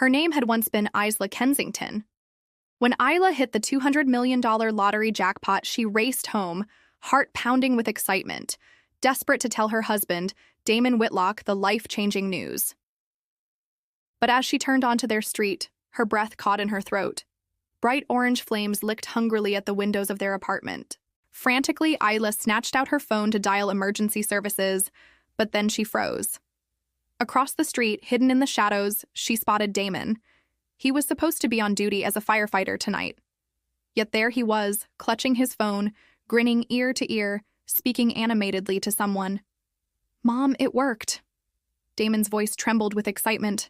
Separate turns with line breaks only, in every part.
Her name had once been Isla Kensington. When Isla hit the $200 million lottery jackpot, she raced home, heart pounding with excitement, desperate to tell her husband, Damon Whitlock, the life-changing news. But as she turned onto their street, her breath caught in her throat. Bright orange flames licked hungrily at the windows of their apartment. Frantically, Isla snatched out her phone to dial emergency services, but then she froze. Across the street, hidden in the shadows, she spotted Damon. He was supposed to be on duty as a firefighter tonight. Yet there he was, clutching his phone, grinning ear to ear, speaking animatedly to someone. "Mom, it worked." Damon's voice trembled with excitement.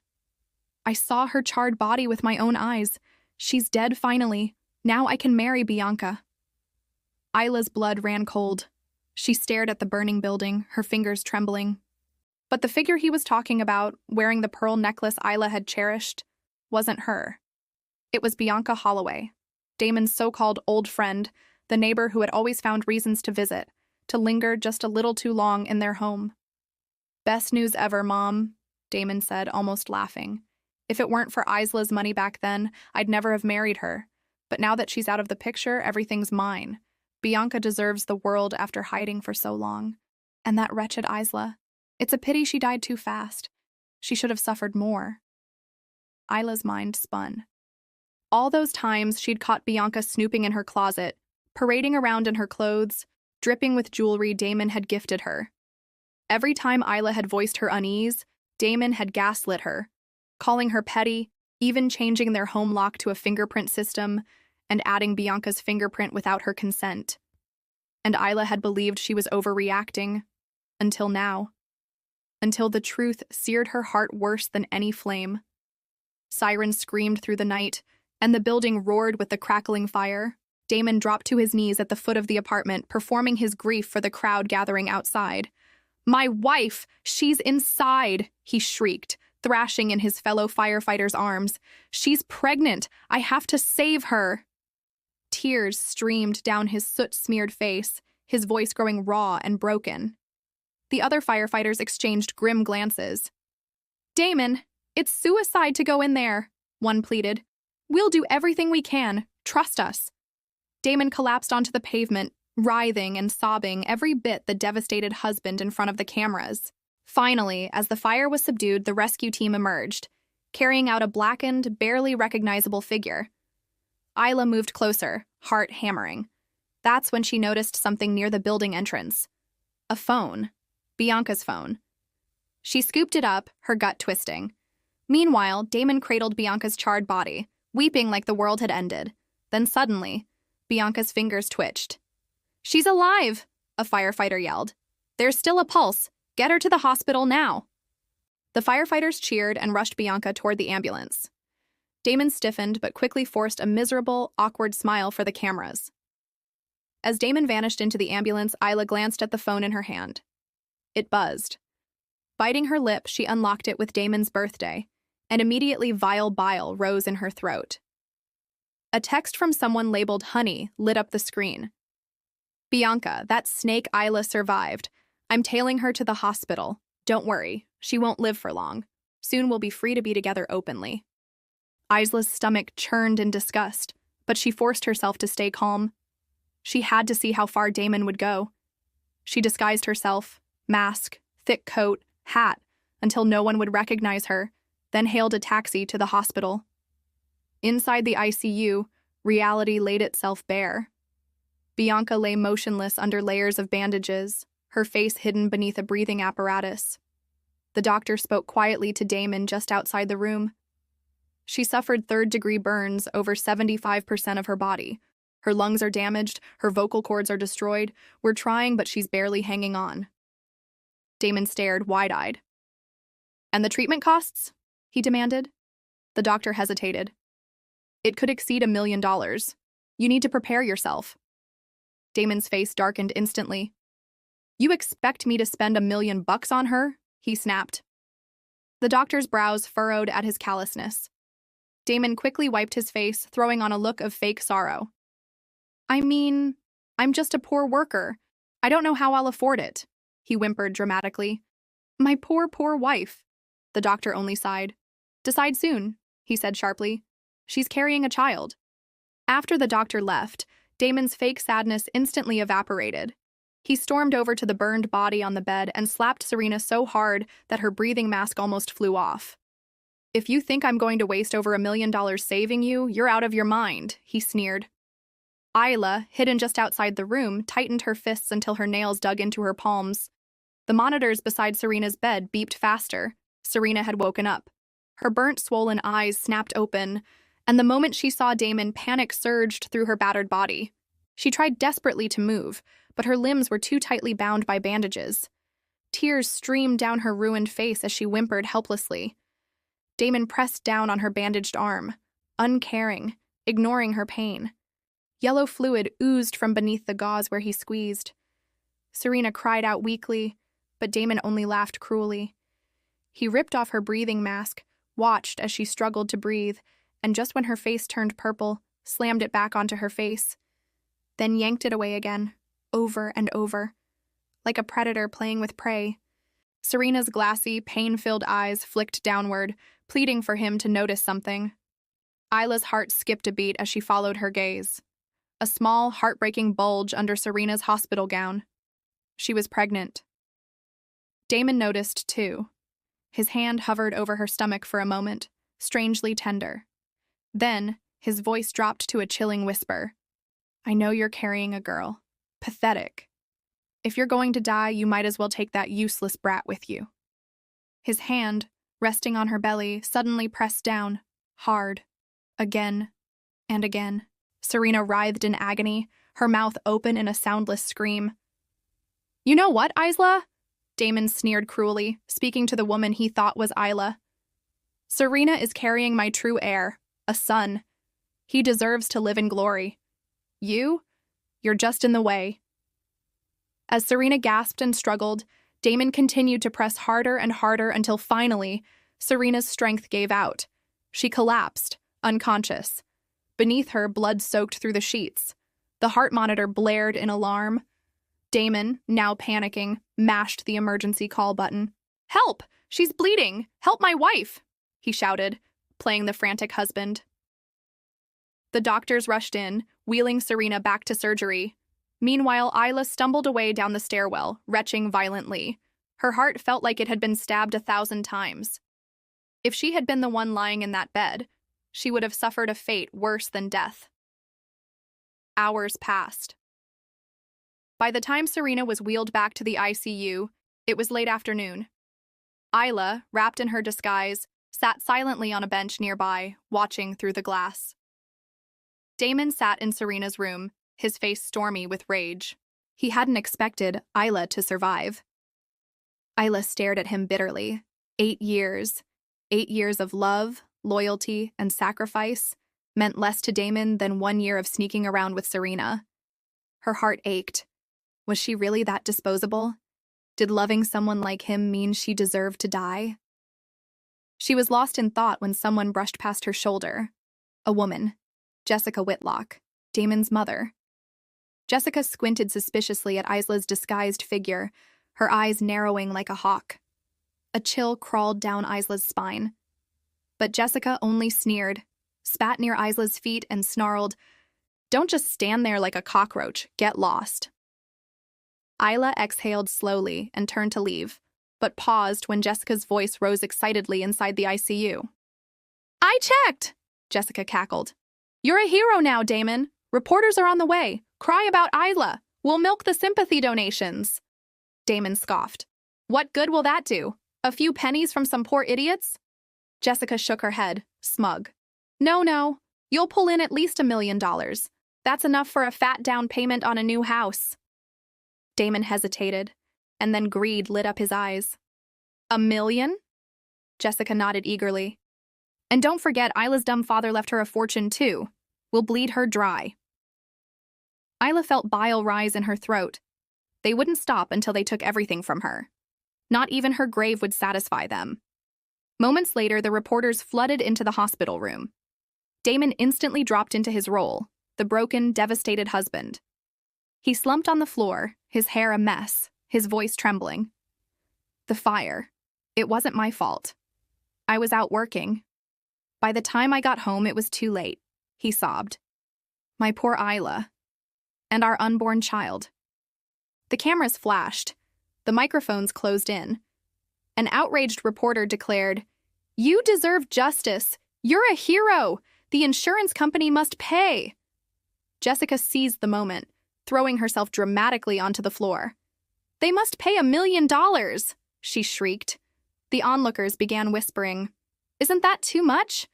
"I saw her charred body with my own eyes. She's dead finally. Now I can marry Bianca." Isla's blood ran cold. She stared at the burning building, her fingers trembling. But the figure he was talking about, wearing the pearl necklace Isla had cherished, wasn't her. It was Bianca Holloway, Damon's so-called old friend, the neighbor who had always found reasons to visit, to linger just a little too long in their home. "Best news ever, Mom," Damon said, almost laughing. "If it weren't for Isla's money back then, I'd never have married her. But now that she's out of the picture, everything's mine. Bianca deserves the world after hiding for so long. And that wretched Isla. It's a pity she died too fast. She should have suffered more." Isla's mind spun. All those times she'd caught Bianca snooping in her closet, parading around in her clothes, dripping with jewelry Damon had gifted her. Every time Isla had voiced her unease, Damon had gaslit her, calling her petty, even changing their home lock to a fingerprint system and adding Bianca's fingerprint without her consent. And Isla had believed she was overreacting, until now. Until the truth seared her heart worse than any flame. Sirens screamed through the night, and the building roared with the crackling fire. Damon dropped to his knees at the foot of the apartment, performing his grief for the crowd gathering outside. "My wife! She's inside!" he shrieked, thrashing in his fellow firefighters' arms. "She's pregnant! I have to save her!" Tears streamed down his soot-smeared face, his voice growing raw and broken. The other firefighters exchanged grim glances. "Damon, it's suicide to go in there," one pleaded. "We'll do everything we can. Trust us." Damon collapsed onto the pavement, writhing and sobbing every bit the devastated husband in front of the cameras. Finally, as the fire was subdued, the rescue team emerged, carrying out a blackened, barely recognizable figure. Isla moved closer, heart hammering. That's when she noticed something near the building entrance. A phone. Bianca's phone. She scooped it up, her gut twisting. Meanwhile, Damon cradled Bianca's charred body, weeping like the world had ended. Then suddenly, Bianca's fingers twitched. "She's alive!" a firefighter yelled. "There's still a pulse. Get her to the hospital now." The firefighters cheered and rushed Bianca toward the ambulance. Damon stiffened but quickly forced a miserable, awkward smile for the cameras. As Damon vanished into the ambulance, Isla glanced at the phone in her hand. It buzzed. Biting her lip, she unlocked it with Damon's birthday, and immediately vile bile rose in her throat. A text from someone labeled Honey lit up the screen. "Bianca, that snake Isla survived. I'm tailing her to the hospital. Don't worry, she won't live for long. Soon we'll be free to be together openly." Isla's stomach churned in disgust, but she forced herself to stay calm. She had to see how far Damon would go. She disguised herself, mask, thick coat, hat, until no one would recognize her, then hailed a taxi to the hospital. Inside the ICU, reality laid itself bare. Bianca lay motionless under layers of bandages, her face hidden beneath a breathing apparatus. The doctor spoke quietly to Damon just outside the room. She suffered third-degree burns over 75% of her body. Her lungs are damaged, her vocal cords are destroyed. We're trying, but she's barely hanging on. Damon stared, wide-eyed. "And the treatment costs?" he demanded. The doctor hesitated. "It could exceed $1 million. You need to prepare yourself." Damon's face darkened instantly. "You expect me to spend $1 million on her?" he snapped. The doctor's brows furrowed at his callousness. Damon quickly wiped his face, throwing on a look of fake sorrow. "I mean, I'm just a poor worker. I don't know how I'll afford it," he whimpered dramatically. "My poor, poor wife." The doctor only sighed. "Decide soon. he said sharply. She's carrying a child. After the doctor left, Damon's fake sadness instantly evaporated. He stormed over to the burned body on the bed and slapped Serena so hard that her breathing mask almost flew off. "If you think I'm going to waste over $1 million saving you, you're out of your mind," he sneered. Isla, hidden just outside the room, tightened her fists until her nails dug into her palms. The monitors beside Serena's bed beeped faster. Serena had woken up. Her burnt, swollen eyes snapped open, and the moment she saw Damon, panic surged through her battered body. She tried desperately to move, but her limbs were too tightly bound by bandages. Tears streamed down her ruined face as she whimpered helplessly. Damon pressed down on her bandaged arm, uncaring, ignoring her pain. Yellow fluid oozed from beneath the gauze where he squeezed. Serena cried out weakly, but Damon only laughed cruelly. He ripped off her breathing mask, watched as she struggled to breathe, and just when her face turned purple, slammed it back onto her face. Then yanked it away again, over and over, like a predator playing with prey. Serena's glassy, pain-filled eyes flicked downward, pleading for him to notice something. Isla's heart skipped a beat as she followed her gaze. A small, heartbreaking bulge under Serena's hospital gown. She was pregnant. Damon noticed, too. His hand hovered over her stomach for a moment, strangely tender. Then, his voice dropped to a chilling whisper. "I know you're carrying a girl. Pathetic. If you're going to die, you might as well take that useless brat with you." His hand, resting on her belly, suddenly pressed down, hard, again and again. Serena writhed in agony, her mouth open in a soundless scream. "You know what, Isla?" Damon sneered cruelly, speaking to the woman he thought was Isla. "Serena is carrying my true heir, a son. He deserves to live in glory. You're just in the way." As Serena gasped and struggled, Damon continued to press harder and harder until finally, Serena's strength gave out. She collapsed, unconscious. Beneath her, blood soaked through the sheets. The heart monitor blared in alarm. Damon, now panicking, mashed the emergency call button. "Help! She's bleeding! Help my wife!" he shouted, playing the frantic husband. The doctors rushed in, wheeling Serena back to surgery. Meanwhile, Isla stumbled away down the stairwell, retching violently. Her heart felt like it had been stabbed 1,000 times. If she had been the one lying in that bed, she would have suffered a fate worse than death. Hours passed. By the time Serena was wheeled back to the ICU, it was late afternoon. Isla, wrapped in her disguise, sat silently on a bench nearby, watching through the glass. Damon sat in Serena's room, his face stormy with rage. He hadn't expected Isla to survive. Isla stared at him bitterly. 8 years. 8 years of love, loyalty, and sacrifice meant less to Damon than 1 year of sneaking around with Serena. Her heart ached. Was she really that disposable? Did loving someone like him mean she deserved to die? She was lost in thought when someone brushed past her shoulder. A woman. Jessica Whitlock, Damon's mother. Jessica squinted suspiciously at Isla's disguised figure, her eyes narrowing like a hawk. A chill crawled down Isla's spine. But Jessica only sneered, spat near Isla's feet, and snarled, "Don't just stand there like a cockroach. Get lost." Isla exhaled slowly and turned to leave, but paused when Jessica's voice rose excitedly inside the ICU. "I checked!" Jessica cackled. "You're a hero now, Damon. Reporters are on the way. Cry about Isla. We'll milk the sympathy donations." Damon scoffed. "What good will that do? A few pennies from some poor idiots?" Jessica shook her head, smug. No. You'll pull in at least $1 million. That's enough for a fat down payment on a new house." Damon hesitated, and then greed lit up his eyes. "$1 million?" Jessica nodded eagerly. "And don't forget, Isla's dumb father left her a fortune, too. We'll bleed her dry." Isla felt bile rise in her throat. They wouldn't stop until they took everything from her. Not even her grave would satisfy them. Moments later, the reporters flooded into the hospital room. Damon instantly dropped into his role, the broken, devastated husband. He slumped on the floor, his hair a mess, his voice trembling. "The fire. It wasn't my fault. I was out working. By the time I got home, it was too late, he sobbed. My poor Isla. And our unborn child. The cameras flashed. The microphones closed in. An outraged reporter declared, "You deserve justice. You're a hero. The insurance company must pay." Jessica seized the moment, throwing herself dramatically onto the floor. "They must pay $1 million, she shrieked. The onlookers began whispering, "Isn't that too much?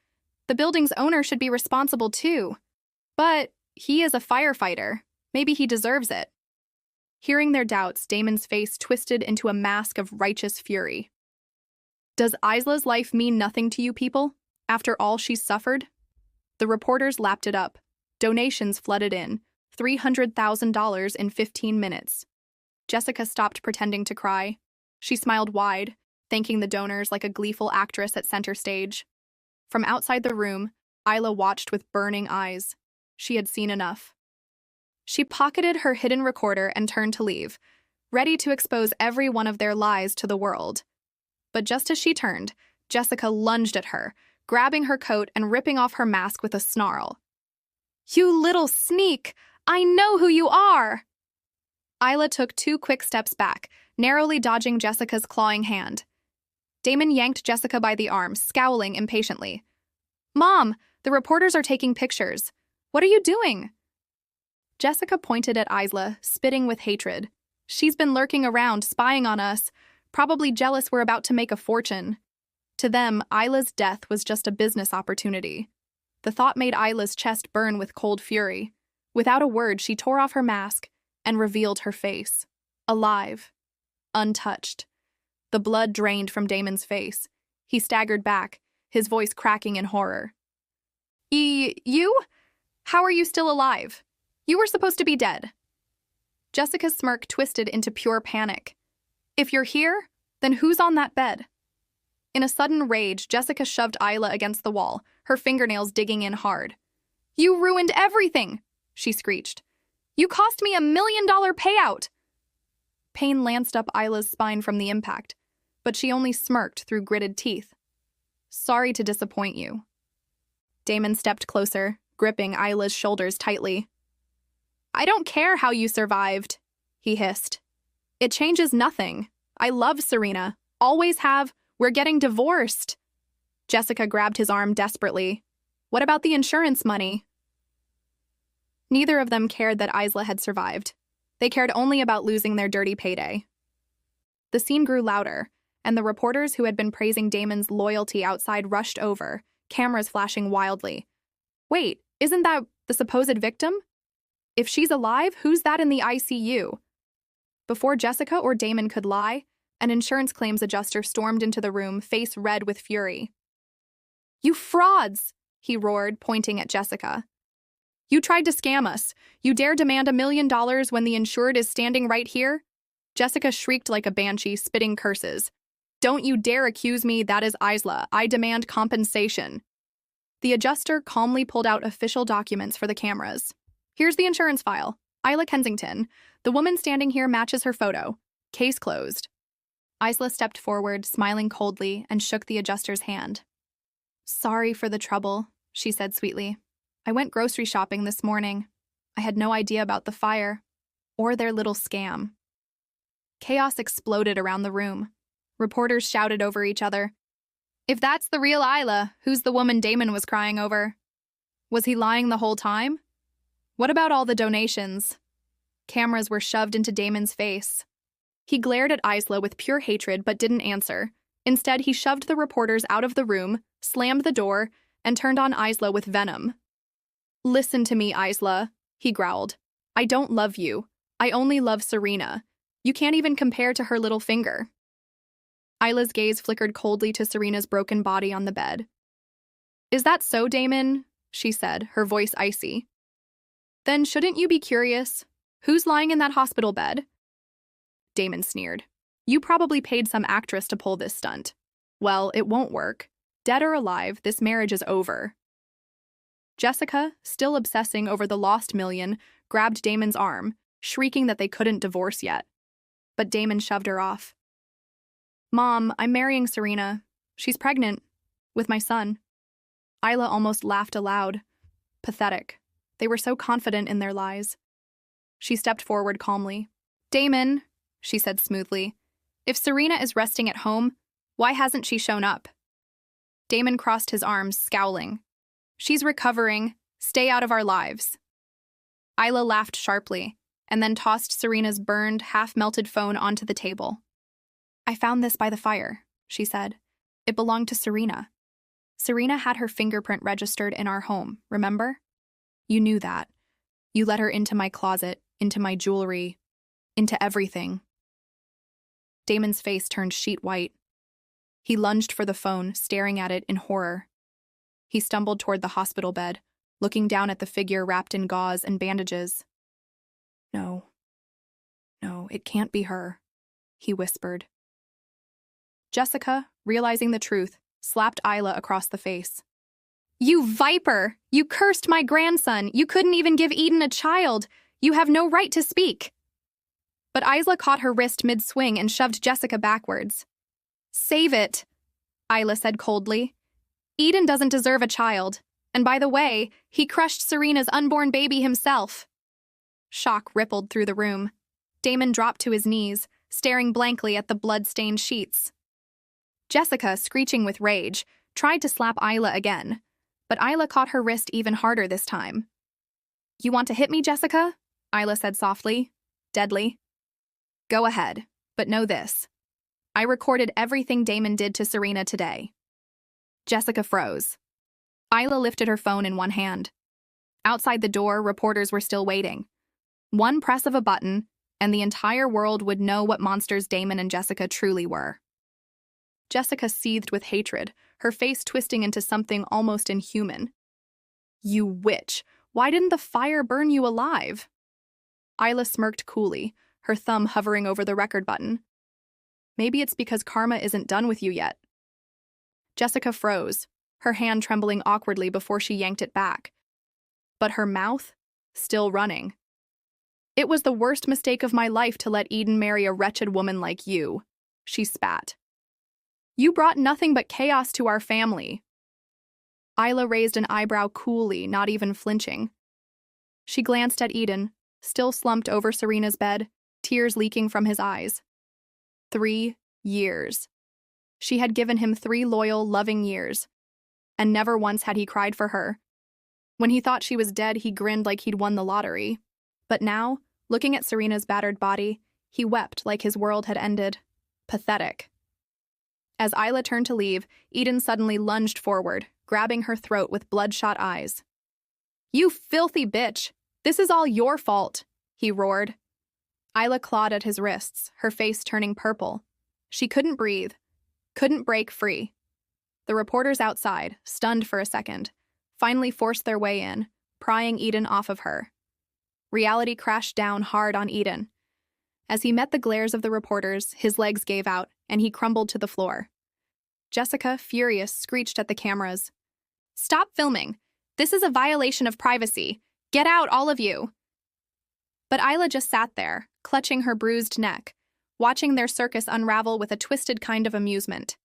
The building's owner should be responsible too. But he is a firefighter. Maybe he deserves it." Hearing their doubts, Damon's face twisted into a mask of righteous fury. "Does Isla's life mean nothing to you people, after all she's suffered?" The reporters lapped it up. Donations flooded in, $300,000 in 15 minutes. Jessica stopped pretending to cry. She smiled wide, thanking the donors like a gleeful actress at center stage. From outside the room, Isla watched with burning eyes. She had seen enough. She pocketed her hidden recorder and turned to leave, ready to expose every one of their lies to the world. But just as she turned, Jessica lunged at her, grabbing her coat and ripping off her mask with a snarl. "You little sneak! I know who you are!" Isla took 2 quick steps back, narrowly dodging Jessica's clawing hand. Damon yanked Jessica by the arm, scowling impatiently. "Mom, the reporters are taking pictures. What are you doing?" Jessica pointed at Isla, spitting with hatred. "She's been lurking around, spying on us, probably jealous we're about to make a fortune." To them, Isla's death was just a business opportunity. The thought made Isla's chest burn with cold fury. Without a word, she tore off her mask and revealed her face. Alive. Untouched. The blood drained from Damon's face. He staggered back, his voice cracking in horror. You? How are you still alive? You were supposed to be dead." Jessica's smirk twisted into pure panic. "If you're here, then who's on that bed?" In a sudden rage, Jessica shoved Isla against the wall, her fingernails digging in hard. "You ruined everything!" she screeched. "You cost me $1 million payout!" Pain lanced up Isla's spine from the impact, but she only smirked through gritted teeth. "Sorry to disappoint you." Damon stepped closer, gripping Isla's shoulders tightly. "I don't care how you survived," he hissed. "It changes nothing. I love Serena. Always have. We're getting divorced." Jessica grabbed his arm desperately. "What about the insurance money?" Neither of them cared that Isla had survived. They cared only about losing their dirty payday. The scene grew louder, and the reporters who had been praising Damon's loyalty outside rushed over, cameras flashing wildly. "Wait, isn't that the supposed victim? If she's alive, who's that in the ICU?" Before Jessica or Damon could lie, an insurance claims adjuster stormed into the room, face red with fury. "You frauds!" he roared, pointing at Jessica. "You tried to scam us. You dare demand $1 million when the insured is standing right here?" Jessica shrieked like a banshee, spitting curses. "Don't you dare accuse me, that is Isla. I demand compensation." The adjuster calmly pulled out official documents for the cameras. "Here's the insurance file. Isla Kensington. The woman standing here matches her photo. Case closed." Isla stepped forward, smiling coldly, and shook the adjuster's hand. "Sorry for the trouble," she said sweetly. "I went grocery shopping this morning. I had no idea about the fire, or their little scam." Chaos exploded around the room. Reporters shouted over each other. "If that's the real Isla, who's the woman Damon was crying over? Was he lying the whole time? What about all the donations?" Cameras were shoved into Damon's face. He glared at Isla with pure hatred but didn't answer. Instead, he shoved the reporters out of the room, slammed the door, and turned on Isla with venom. "Listen to me, Isla," he growled. "I don't love you. I only love Serena. You can't even compare to her little finger." Isla's gaze flickered coldly to Serena's broken body on the bed. "Is that so, Damon?" she said, her voice icy. "Then shouldn't you be curious? Who's lying in that hospital bed?" Damon sneered. "You probably paid some actress to pull this stunt. Well, it won't work. Dead or alive, this marriage is over." Jessica, still obsessing over the lost million, grabbed Damon's arm, shrieking that they couldn't divorce yet. But Damon shoved her off. "Mom, I'm marrying Serena. She's pregnant. With my son." Isla almost laughed aloud. Pathetic. They were so confident in their lies. She stepped forward calmly. Damon, she said smoothly, if Serena is resting at home, why hasn't she shown up? Damon crossed his arms, scowling. She's recovering. Stay out of our lives. Isla laughed sharply, and then tossed Serena's burned, half-melted phone onto the table. I found this by the fire, she said. It belonged to Serena. Serena had her fingerprint registered in our home, remember? You knew that. You let her into my closet, into my jewelry, into everything. Damon's face turned sheet white. He lunged for the phone, staring at it in horror. He stumbled toward the hospital bed, looking down at the figure wrapped in gauze and bandages. No, it can't be her, he whispered. Jessica, realizing the truth, slapped Isla across the face. You viper! You cursed my grandson! You couldn't even give Eden a child! You have no right to speak! But Isla caught her wrist mid-swing and shoved Jessica backwards. Save it, Isla said coldly. Eden doesn't deserve a child. And by the way, he crushed Serena's unborn baby himself. Shock rippled through the room. Damon dropped to his knees, staring blankly at the blood-stained sheets. Jessica, screeching with rage, tried to slap Isla again, but Isla caught her wrist even harder this time. You want to hit me, Jessica? Isla said softly, deadly. Go ahead, but know this. I recorded everything Damon did to Serena today. Jessica froze. Isla lifted her phone in one hand. Outside the door, reporters were still waiting. One press of a button, and the entire world would know what monsters Damon and Jessica truly were. Jessica seethed with hatred, her face twisting into something almost inhuman. You witch! Why didn't the fire burn you alive? Isla smirked coolly, her thumb hovering over the record button. Maybe it's because karma isn't done with you yet. Jessica froze, her hand trembling awkwardly before she yanked it back. But her mouth? Still running. It was the worst mistake of my life to let Eden marry a wretched woman like you, she spat. You brought nothing but chaos to our family. Isla raised an eyebrow coolly, not even flinching. She glanced at Eden, still slumped over Serena's bed, tears leaking from his eyes. 3 years. She had given him 3 loyal, loving years, and never once had he cried for her. When he thought she was dead, he grinned like he'd won the lottery. But now, looking at Serena's battered body, he wept like his world had ended. Pathetic. As Isla turned to leave, Eden suddenly lunged forward, grabbing her throat with bloodshot eyes. You filthy bitch! This is all your fault, he roared. Isla clawed at his wrists, her face turning purple. She couldn't breathe, couldn't break free. The reporters outside, stunned for a second, finally forced their way in, prying Eden off of her. Reality crashed down hard on Eden. As he met the glares of the reporters, his legs gave out, and he crumbled to the floor. Jessica, furious, screeched at the cameras. Stop filming! This is a violation of privacy! Get out, all of you! But Isla just sat there, clutching her bruised neck, watching their circus unravel with a twisted kind of amusement.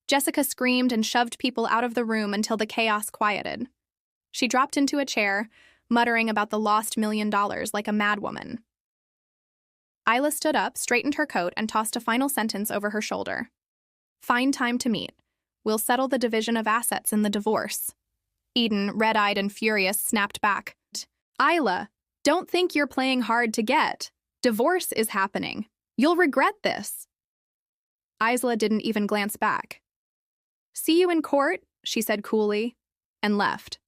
Jessica screamed and shoved people out of the room until the chaos quieted. She dropped into a chair, muttering about the lost $1 million like a madwoman. Isla stood up, straightened her coat, and tossed a final sentence over her shoulder. Find time to meet. We'll settle the division of assets in the divorce. Eden, red-eyed and furious, snapped back. Isla, don't think you're playing hard to get. Divorce is happening. You'll regret this. Isla didn't even glance back. See you in court, she said coolly, and left.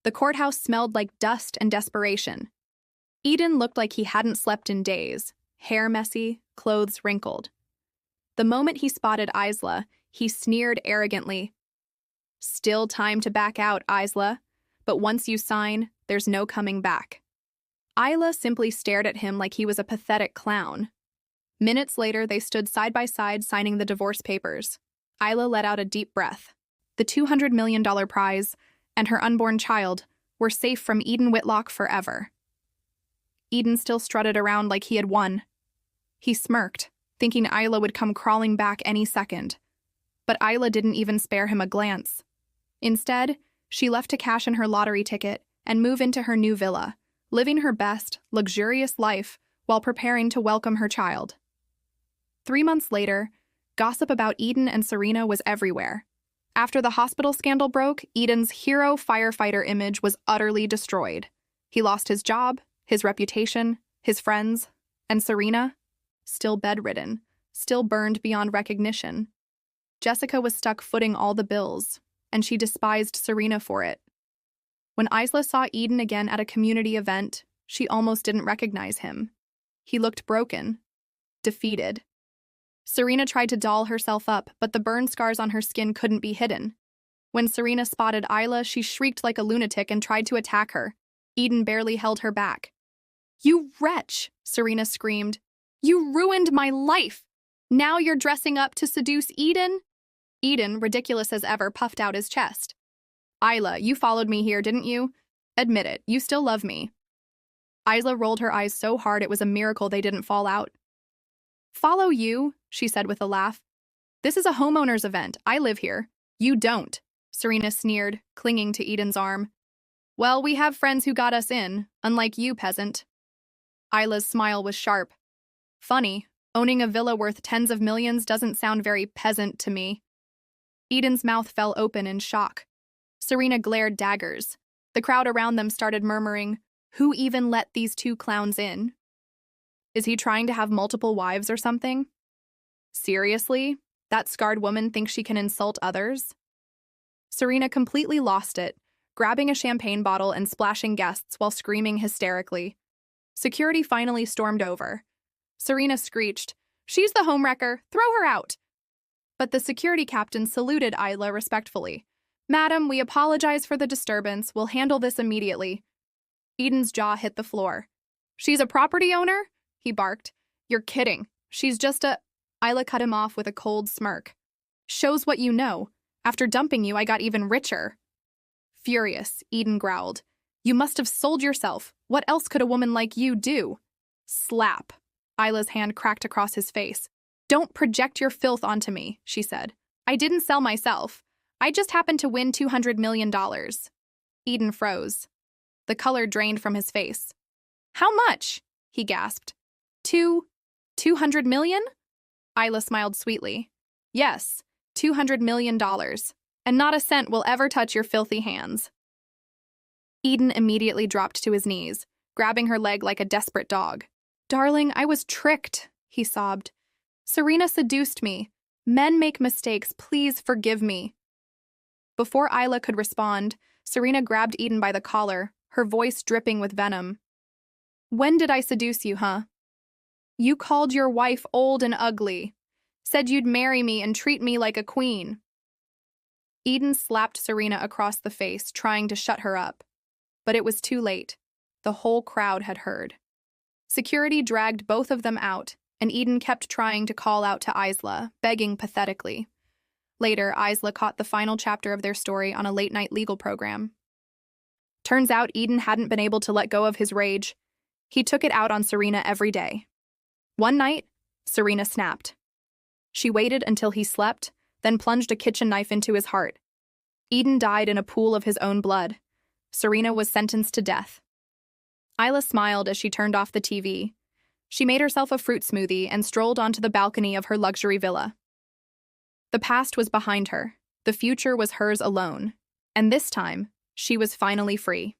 The courthouse smelled like dust and desperation. Eden looked like he hadn't slept in days, hair messy, clothes wrinkled. The moment he spotted Isla, he sneered arrogantly. Still time to back out, Isla, but once you sign, there's no coming back. Isla simply stared at him like he was a pathetic clown. Minutes later, they stood side by side signing the divorce papers. Isla let out a deep breath. The $200 million prize and her unborn child were safe from Eden Whitlock forever. Eden still strutted around like he had won. He smirked, thinking Isla would come crawling back any second. But Isla didn't even spare him a glance. Instead, she left to cash in her lottery ticket and move into her new villa, living her best, luxurious life while preparing to welcome her child. 3 months later, gossip about Eden and Serena was everywhere. After the hospital scandal broke, Eden's hero firefighter image was utterly destroyed. He lost his job, his reputation, his friends, and Serena, still bedridden, still burned beyond recognition. Jessica was stuck footing all the bills, and she despised Serena for it. When Isla saw Eden again at a community event, she almost didn't recognize him. He looked broken, defeated. Serena tried to doll herself up, but the burn scars on her skin couldn't be hidden. When Serena spotted Isla, she shrieked like a lunatic and tried to attack her. Eden barely held her back. "You wretch!" Serena screamed. "You ruined my life! Now you're dressing up to seduce Eden?" Eden, ridiculous as ever, puffed out his chest. "Isla, you followed me here, didn't you? Admit it, you still love me." Isla rolled her eyes so hard it was a miracle they didn't fall out. "Follow you?" she said with a laugh. "This is a homeowner's event. I live here. You don't," Serena sneered, clinging to Eden's arm. "Well, we have friends who got us in, unlike you, peasant." Isla's smile was sharp. "Funny, owning a villa worth tens of millions doesn't sound very peasant to me." Eden's mouth fell open in shock. Serena glared daggers. The crowd around them started murmuring, "Who even let these two clowns in? Is he trying to have multiple wives or something? Seriously? That scarred woman thinks she can insult others?" Serena completely lost it, grabbing a champagne bottle and splashing guests while screaming hysterically. Security finally stormed over. Serena screeched, "She's the homewrecker, throw her out!" But the security captain saluted Isla respectfully. "Madam, we apologize for the disturbance. We'll handle this immediately." Eden's jaw hit the floor. "She's a property owner?" he barked. "You're kidding. She's just a—" Isla cut him off with a cold smirk. "Shows what you know. After dumping you, I got even richer." Furious, Eden growled. "You must have sold yourself. What else could a woman like you do?" Slap. Isla's hand cracked across his face. "Don't project your filth onto me," she said. "I didn't sell myself. I just happened to win $200 million. Eden froze. The color drained from his face. "How much?" he gasped. $200 million? Isla smiled sweetly. "Yes, $200 million. And not a cent will ever touch your filthy hands." Eden immediately dropped to his knees, grabbing her leg like a desperate dog. "Darling, I was tricked," he sobbed. "Serena seduced me. Men make mistakes. Please forgive me." Before Isla could respond, Serena grabbed Eden by the collar, her voice dripping with venom. "When did I seduce you, huh? You called your wife old and ugly. Said you'd marry me and treat me like a queen." Eden slapped Serena across the face, trying to shut her up. But it was too late. The whole crowd had heard. Security dragged both of them out, and Eden kept trying to call out to Isla, begging pathetically. Later, Isla caught the final chapter of their story on a late-night legal program. Turns out Eden hadn't been able to let go of his rage. He took it out on Serena every day. One night, Serena snapped. She waited until he slept, then plunged a kitchen knife into his heart. Eden died in a pool of his own blood. Serena was sentenced to death. Isla smiled as she turned off the TV. She made herself a fruit smoothie and strolled onto the balcony of her luxury villa. The past was behind her. The future was hers alone. And this time, she was finally free.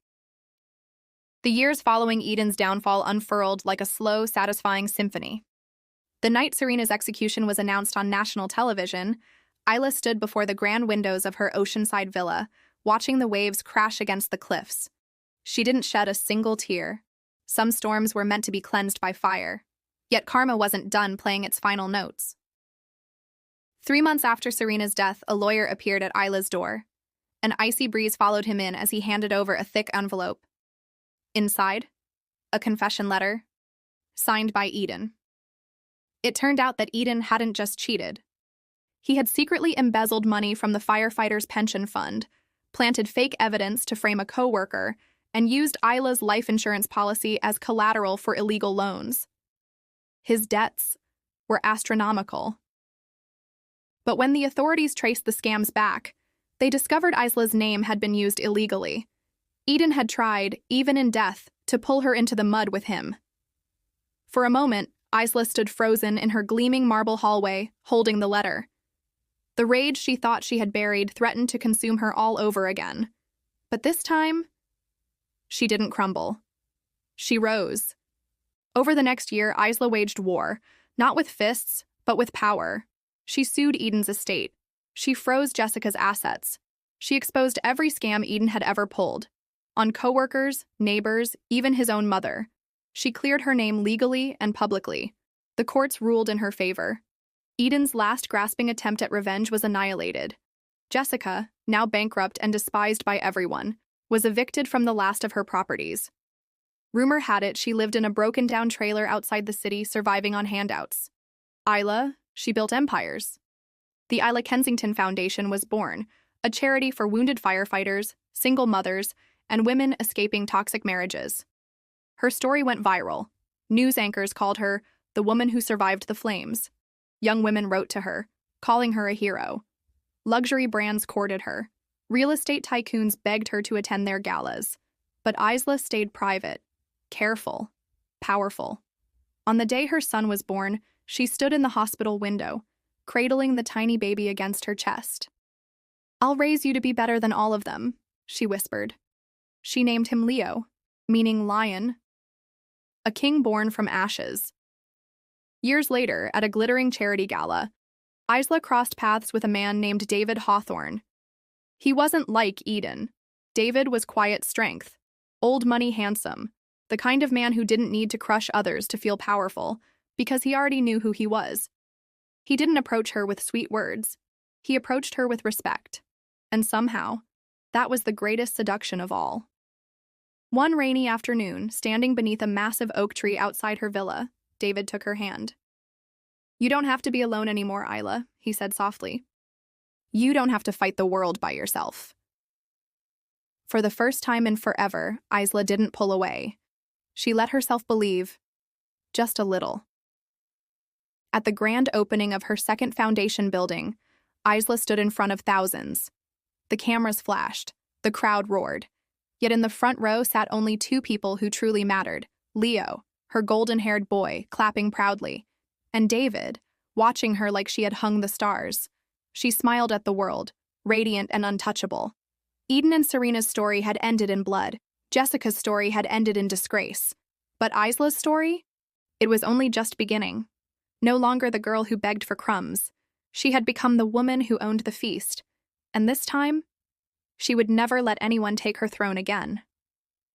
The years following Eden's downfall unfurled like a slow, satisfying symphony. The night Serena's execution was announced on national television, Isla stood before the grand windows of her oceanside villa, watching the waves crash against the cliffs. She didn't shed a single tear. Some storms were meant to be cleansed by fire. Yet karma wasn't done playing its final notes. 3 months after Serena's death, a lawyer appeared at Isla's door. An icy breeze followed him in as he handed over a thick envelope. Inside, a confession letter, signed by Eden. It turned out that Eden hadn't just cheated. He had secretly embezzled money from the firefighters' pension fund, planted fake evidence to frame a coworker, and used Isla's life insurance policy as collateral for illegal loans. His debts were astronomical. But when the authorities traced the scams back, They discovered Isla's name had been used illegally. Eden had tried, even in death, to pull her into the mud with him. For a moment, Isla stood frozen in her gleaming marble hallway, holding the letter. The rage she thought she had buried threatened to consume her all over again. But this time, she didn't crumble. She rose. Over the next year, Isla waged war, not with fists, but with power. She sued Eden's estate. She froze Jessica's assets. She exposed every scam Eden had ever pulled. On coworkers, neighbors, even his own mother. She cleared her name legally and publicly. The courts ruled in her favor. Eden's last grasping attempt at revenge was annihilated. Jessica, now bankrupt and despised by everyone, was evicted from the last of her properties. Rumor had it she lived in a broken-down trailer outside the city, surviving on handouts. Isla, she built empires. The Isla Kensington Foundation was born, a charity for wounded firefighters, single mothers, and women escaping toxic marriages. Her story went viral. News anchors called her the woman who survived the flames. Young women wrote to her, calling her a hero. Luxury brands courted her. Real estate tycoons begged her to attend their galas. But Isla stayed private, careful, powerful. On the day her son was born, she stood in the hospital window, cradling the tiny baby against her chest. "I'll raise you to be better than all of them," she whispered. She named him Leo, meaning lion, a king born from ashes. Years later, at a glittering charity gala, Isla crossed paths with a man named David Hawthorne. He wasn't like Eden. David was quiet strength, old money handsome, the kind of man who didn't need to crush others to feel powerful, because he already knew who he was. He didn't approach her with sweet words. He approached her with respect. And somehow, that was the greatest seduction of all. One rainy afternoon, standing beneath a massive oak tree outside her villa, David took her hand. "You don't have to be alone anymore, Isla," he said softly. "You don't have to fight the world by yourself." For the first time in forever, Isla didn't pull away. She let herself believe, just a little. At the grand opening of her second foundation building, Isla stood in front of thousands. The cameras flashed, the crowd roared. Yet in the front row sat only two people who truly mattered: Leo, her golden-haired boy, clapping proudly, and David, watching her like she had hung the stars. She smiled at the world, radiant and untouchable. Eden and Serena's story had ended in blood. Jessica's story had ended in disgrace. But Isla's story? It was only just beginning. No longer the girl who begged for crumbs. She had become the woman who owned the feast. And this time, she would never let anyone take her throne again.